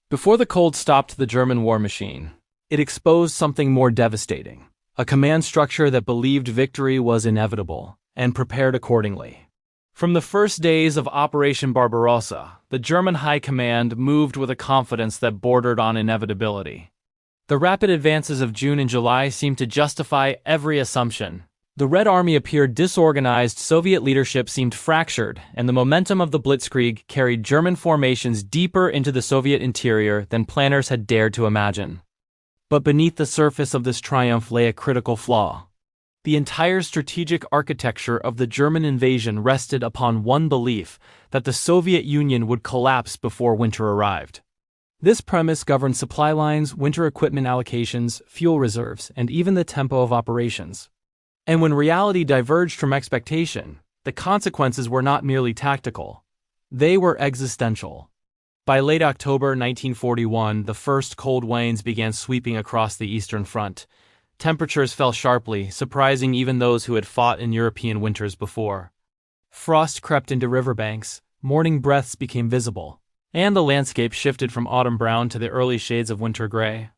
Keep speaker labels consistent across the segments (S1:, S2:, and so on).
S1: Before the cold stopped the German war machine, it exposed something more devastating, a command structure that believed victory was inevitable and prepared accordingly. From the first days of Operation Barbarossa, the German High Command moved with a confidence that bordered on inevitability. The rapid advances of June and July seemed to justify every assumption. The Red Army appeared disorganized, Soviet leadership seemed fractured, and the momentum of the Blitzkrieg carried German formations deeper into the Soviet interior than planners had dared to imagine. But beneath the surface of this triumph lay a critical flaw. The entire strategic architecture of the German invasion rested upon one belief, that the Soviet Union would collapse before winter arrived. This premise governed supply lines, winter equipment allocations, fuel reserves, and even the tempo of operations. And when reality diverged from expectation, the consequences were not merely tactical. They were existential. By late October 1941, the first cold winds began sweeping across the Eastern Front. Temperatures fell sharply, surprising even those who had fought in European winters before. Frost crept into riverbanks, morning breaths became visible, and the landscape shifted from autumn brown to the early shades of winter gray.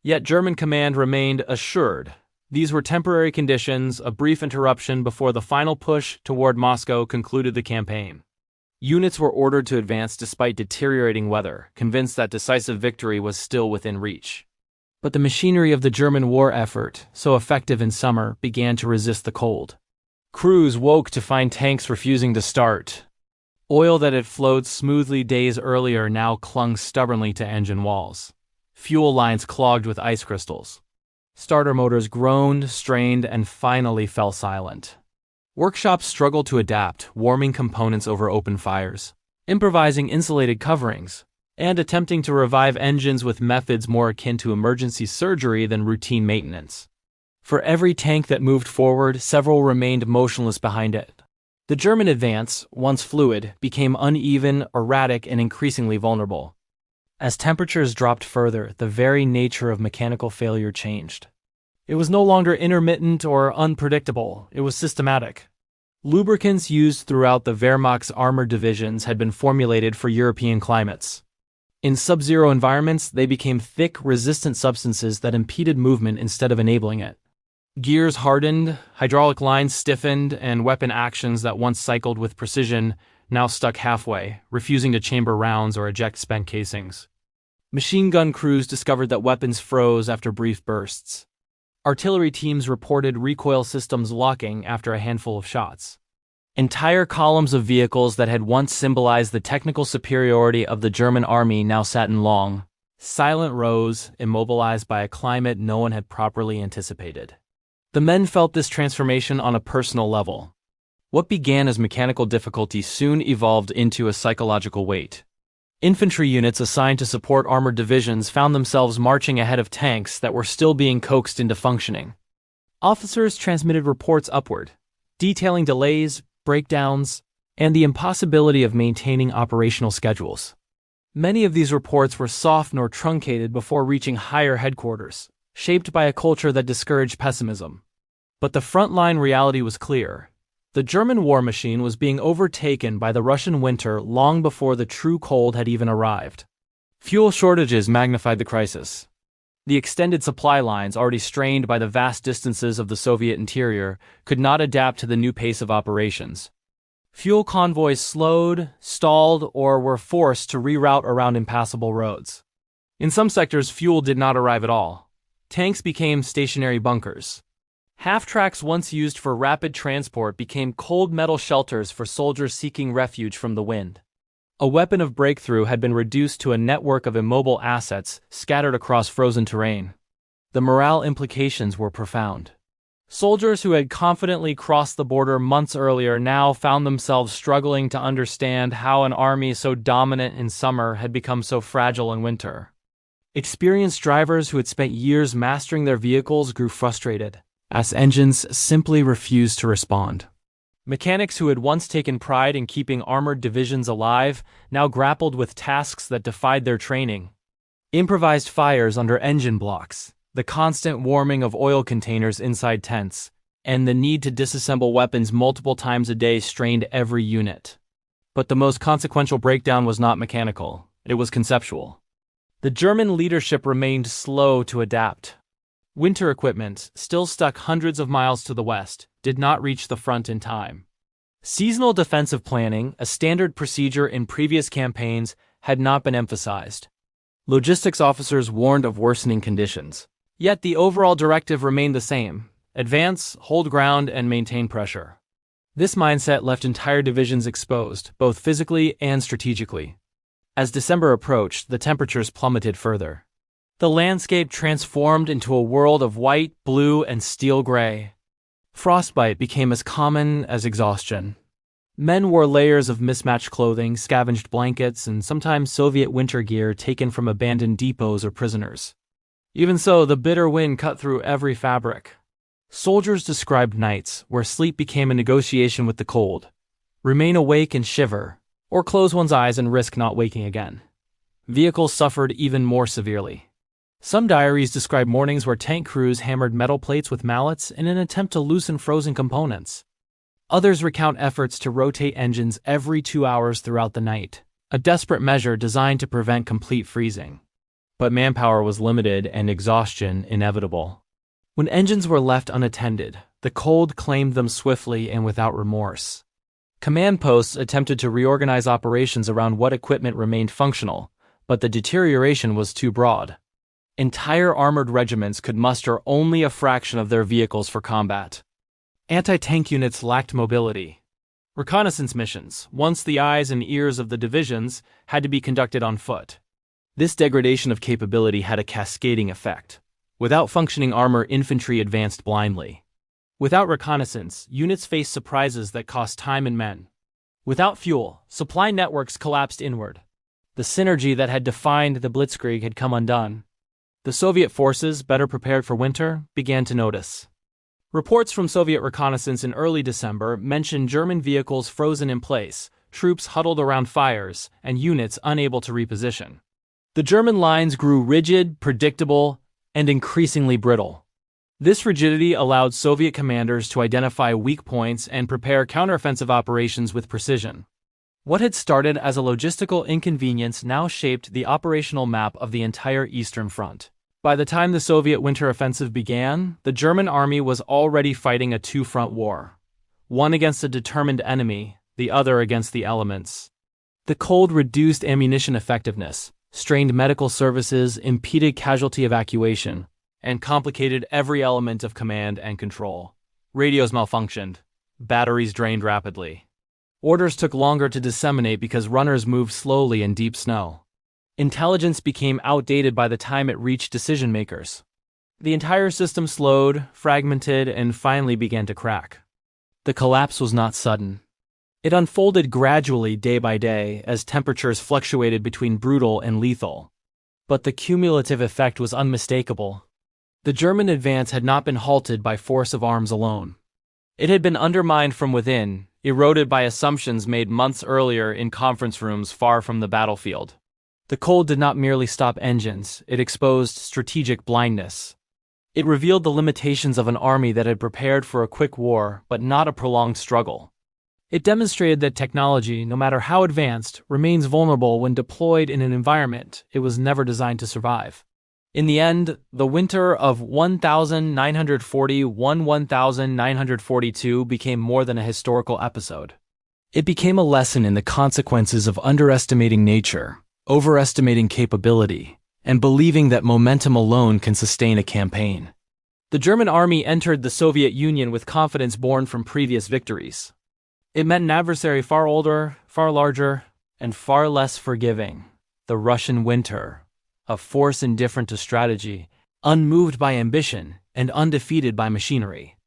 S1: Yet German command remained assured. These were temporary conditions, a brief interruption before the final push toward Moscow concluded the campaign. Units were ordered to advance despite deteriorating weather, convinced that decisive victory was still within reach. But the machinery of the German war effort, so effective in summer, began to resist the cold. Crews woke to find tanks refusing to start. Oil that had flowed smoothly days earlier now clung stubbornly to engine walls. Fuel lines clogged with ice crystals. Starter motors groaned, strained, and finally fell silent. Workshops struggled to adapt, warming components over open fires, improvising insulated coverings, and attempting to revive engines with methods more akin to emergency surgery than routine maintenance. For every tank that moved forward, several remained motionless behind it. The German advance, once fluid, became uneven, erratic, and increasingly vulnerable. As temperatures dropped further, the very nature of mechanical failure changed. It was no longer intermittent or unpredictable, it was systematic. Lubricants used throughout the Wehrmacht's armored divisions had been formulated for European climates. In sub-zero environments, they became thick, resistant substances that impeded movement instead of enabling it. Gears hardened, hydraulic lines stiffened, and weapon actions that once cycled with precision now stuck halfway, refusing to chamber rounds or eject spent casings. Machine gun crews discovered that weapons froze after brief bursts. Artillery teams reported recoil systems locking after a handful of shots. Entire columns of vehicles that had once symbolized the technical superiority of the German army now sat in long, silent rows, immobilized by a climate no one had properly anticipated. The men felt this transformation on a personal level. What began as mechanical difficulty soon evolved into a psychological weight. Infantry units assigned to support armored divisions found themselves marching ahead of tanks that were still being coaxed into functioning. Officers transmitted reports upward, detailing delays, breakdowns, and the impossibility of maintaining operational schedules. Many of these reports were softened or truncated before reaching higher headquarters, shaped by a culture that discouraged pessimism. But the frontline reality was clear. The German war machine was being overtaken by the Russian winter long before the true cold had even arrived. Fuel shortages magnified the crisis. The extended supply lines, already strained by the vast distances of the Soviet interior, could not adapt to the new pace of operations. Fuel convoys slowed, stalled, or were forced to reroute around impassable roads. In some sectors, fuel did not arrive at all. Tanks became stationary bunkers. Half-tracks once used for rapid transport became cold metal shelters for soldiers seeking refuge from the wind. A weapon of breakthrough had been reduced to a network of immobile assets scattered across frozen terrain. The morale implications were profound. Soldiers who had confidently crossed the border months earlier now found themselves struggling to understand how an army so dominant in summer had become so fragile in winter. Experienced drivers who had spent years mastering their vehicles grew frustrated, as engines simply refused to respond. Mechanics who had once taken pride in keeping armored divisions alive now grappled with tasks that defied their training. Improvised fires under engine blocks, the constant warming of oil containers inside tents, and the need to disassemble weapons multiple times a day strained every unit. But the most consequential breakdown was not mechanical, it was conceptual. The German leadership remained slow to adapt. Winter equipment, still stuck hundreds of miles to the west, did not reach the front in time. Seasonal defensive planning, a standard procedure in previous campaigns, had not been emphasized. Logistics officers warned of worsening conditions. Yet the overall directive remained the same: advance, hold ground, and maintain pressure. This mindset left entire divisions exposed, both physically and strategically. As December approached, the temperatures plummeted further. The landscape transformed into a world of white, blue, and steel gray. Frostbite became as common as exhaustion. Men wore layers of mismatched clothing, scavenged blankets, and sometimes Soviet winter gear taken from abandoned depots or prisoners. Even so, the bitter wind cut through every fabric. Soldiers described nights where sleep became a negotiation with the cold. Remain awake and shiver, or close one's eyes and risk not waking again. Vehicles suffered even more severely. Some diaries describe mornings where tank crews hammered metal plates with mallets in an attempt to loosen frozen components. Others recount efforts to rotate engines every 2 hours throughout the night, a desperate measure designed to prevent complete freezing. But manpower was limited and exhaustion inevitable. When engines were left unattended, the cold claimed them swiftly and without remorse. Command posts attempted to reorganize operations around what equipment remained functional, but the deterioration was too broad. Entire armored regiments could muster only a fraction of their vehicles for combat. Anti-tank units lacked mobility. Reconnaissance missions, once the eyes and ears of the divisions, had to be conducted on foot. This degradation of capability had a cascading effect. Without functioning armor, infantry advanced blindly. Without reconnaissance, units faced surprises that cost time and men. Without fuel, supply networks collapsed inward. The synergy that had defined the Blitzkrieg had come undone. The Soviet forces, better prepared for winter, began to notice. Reports from Soviet reconnaissance in early December mentioned German vehicles frozen in place, troops huddled around fires, and units unable to reposition. The German lines grew rigid, predictable, and increasingly brittle. This rigidity allowed Soviet commanders to identify weak points and prepare counteroffensive operations with precision. What had started as a logistical inconvenience now shaped the operational map of the entire Eastern Front. By the time the Soviet winter offensive began, the German army was already fighting a two-front war. One against a determined enemy, the other against the elements. The cold reduced ammunition effectiveness, strained medical services, impeded casualty evacuation, and complicated every element of command and control. Radios malfunctioned. Batteries drained rapidly. Orders took longer to disseminate because runners moved slowly in deep snow. Intelligence became outdated by the time it reached decision-makers. The entire system slowed, fragmented, and finally began to crack. The collapse was not sudden. It unfolded gradually day by day as temperatures fluctuated between brutal and lethal. But the cumulative effect was unmistakable. The German advance had not been halted by force of arms alone. It had been undermined from within, eroded by assumptions made months earlier in conference rooms far from the battlefield. The cold did not merely stop engines, it exposed strategic blindness. It revealed the limitations of an army that had prepared for a quick war but not a prolonged struggle. It demonstrated that technology, no matter how advanced, remains vulnerable when deployed in an environment it was never designed to survive. In the end, the winter of 1940–1942 became more than a historical episode. It became a lesson in the consequences of underestimating nature, overestimating capability, and believing that momentum alone can sustain a campaign. The German army entered the Soviet Union with confidence born from previous victories. It met an adversary far older, far larger, and far less forgiving: the Russian winter, a force indifferent to strategy, unmoved by ambition, and undefeated by machinery.